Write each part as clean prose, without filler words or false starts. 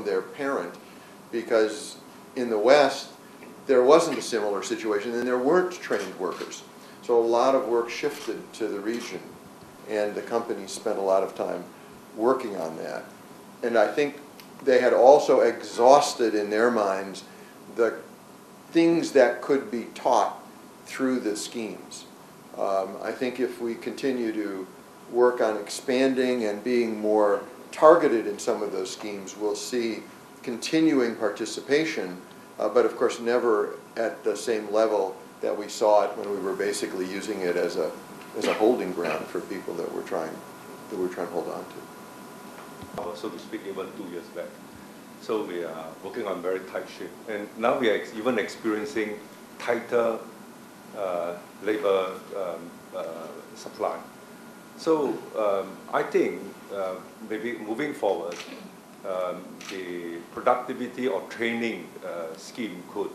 from their parent, because in the West there wasn't a similar situation and there weren't trained workers. So a lot of work shifted to the region, and the company spent a lot of time working on that. And I think they had also exhausted in their minds the things that could be taught through the schemes. I think if we continue to work on expanding and being more targeted in some of those schemes, we'll see continuing participation, but of course never at the same level that we saw it when we were basically using it as a holding ground for people that we're trying to hold on to. So to speak, even 2 years back. So we are working on very tight shift, and now we are even experiencing tighter labor supply. So I think maybe moving forward, the productivity or training scheme could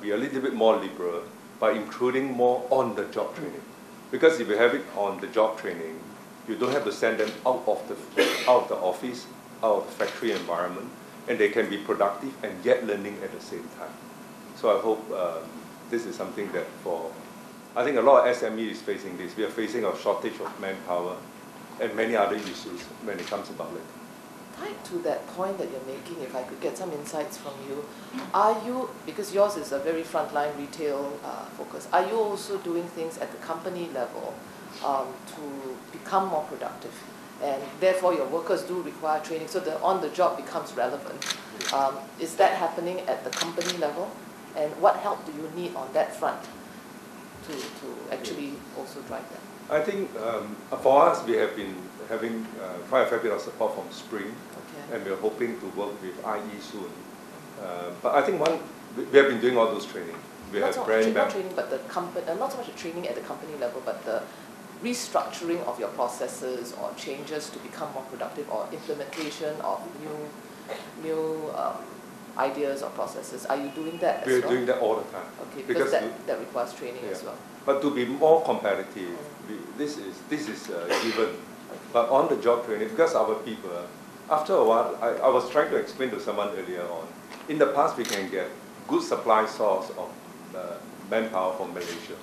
be a little bit more liberal by including more on-the-job training. Because if you have it on-the-job training, you don't have to send them out of the office, out of the factory environment, and they can be productive and yet learning at the same time. So I hope this is something that I think a lot of SME is facing this. We are facing a shortage of manpower and many other issues when it comes about it. Tied to that point that you're making, if I could get some insights from you, are you, because yours is a very frontline retail focus, are you also doing things at the company level to become more productive? And therefore your workers do require training, so the on-the-job becomes relevant. Is that happening at the company level? And what help do you need on that front to actually also drive that? I think for us, we have been having quite a fair bit of support from Spring, and we're hoping to work with IE soon. But I think we have been doing all those training. We not have brand not training, but the company, not so much the training at the company level, but the restructuring of your processes or changes to become more productive, or implementation of new ideas or processes. Are you doing that as well? We're doing that all the time. Okay, because that requires training as well. But to be more competitive, this is given. But on the job training, because our people, after a while, I was trying to explain to someone earlier on, in the past we can get good supply source of manpower from Malaysia.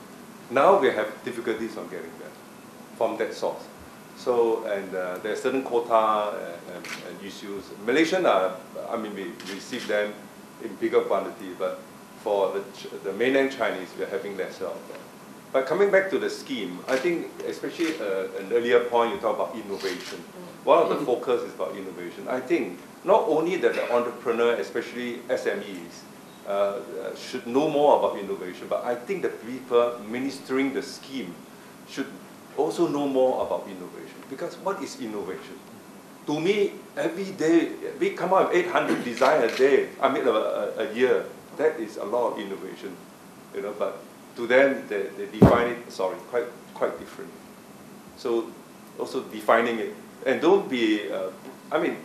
Now we have difficulties on getting that from that source. So, and there are certain quota and issues. Malaysian we receive them in bigger quantity, but for the mainland Chinese, we're having lesser of them. But coming back to the scheme, I think especially an earlier point, you talk about innovation. One of the focus is about innovation. I think not only that the entrepreneur, especially SMEs, should know more about innovation, but I think the people ministering the scheme should also know more about innovation. Because what is innovation? To me, every day, we come out with 800 designs a day, a year. That is a lot of innovation, but to them, they define it, quite different. So also defining it. And don't be,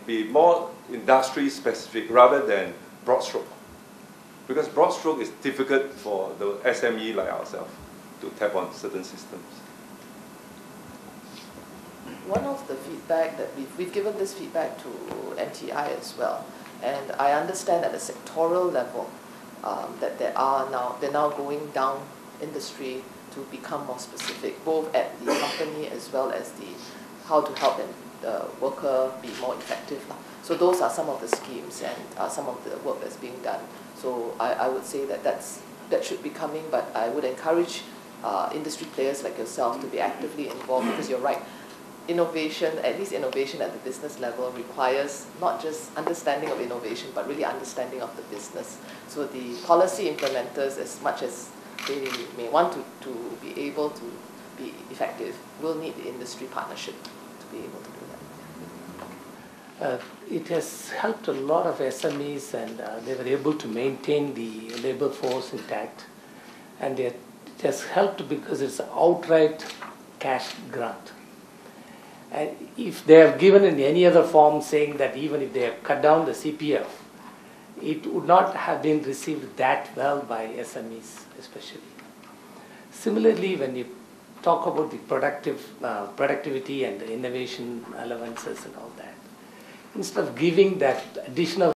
be more industry specific rather than broad stroke. Because broad stroke is difficult for the SME like ourselves to tap on certain systems. One of the feedback that we've given this feedback to MTI as well, and I understand at a sectoral level that they're now going down industry to become more specific, both at the company as well as how to help the worker be more effective. So those are some of the schemes and some of the work that's being done. So I would say that should be coming, but I would encourage industry players like yourself to be actively involved, because you're right. Innovation, at least innovation at the business level, requires not just understanding of innovation, but really understanding of the business. So the policy implementers, as much as they may want to be able to be effective, will need the industry partnership to be able to do that. It has helped a lot of SMEs, and they were able to maintain the labor force intact. And it has helped because it's an outright cash grant. And if they have given in any other form saying that even if they have cut down the CPF, it would not have been received that well by SMEs especially. Similarly, when you talk about the productivity and the innovation allowances and all that, instead of giving that additional